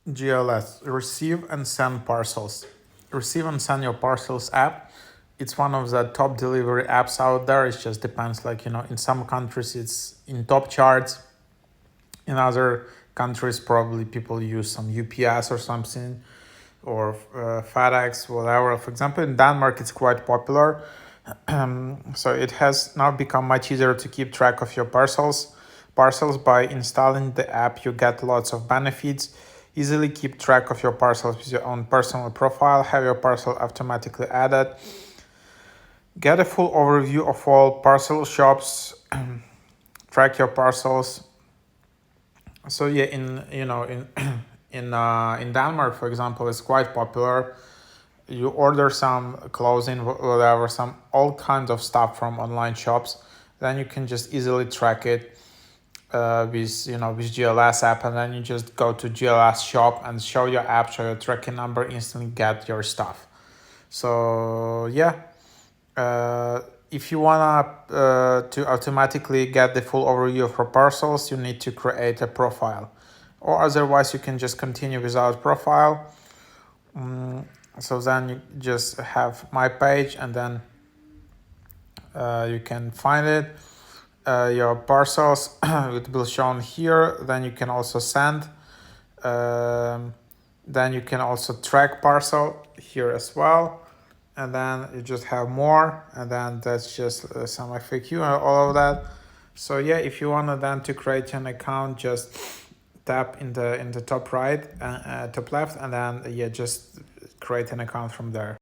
GLS, receive and send parcels. Receive and send your parcels app. It's one of the top delivery apps out there. It just depends, like, in some countries it's in top charts. In other countries, probably people use some UPS or something, or FedEx, whatever. For example, in Denmark, it's quite popular. So it has now become much easier to keep track of your parcels. By installing the app, you get lots of benefits. Easily keep track of your parcels with your own personal profile, have your parcel automatically added, get a full overview of all parcel shops, track your parcels. So yeah, in in Denmark, for example, it's quite popular. You order some clothing, whatever, some all kinds of stuff from online shops, then you can just easily track it with GLS app, and then you just go to GLS shop and show your app, show your tracking number, instantly get your stuff. So yeah, if you wanna to automatically get the full overview of your parcels, you need to create a profile, or otherwise you can just continue without profile. So then you just have my page, and then you can find it. Your parcels it will shown here. Then you can also send. Then you can also track parcel here as well. And then you just have more, and then that's just some FAQ and all of that. So yeah, if you want then to create an account, just tap in the top right, top left, and then yeah, just create an account from there.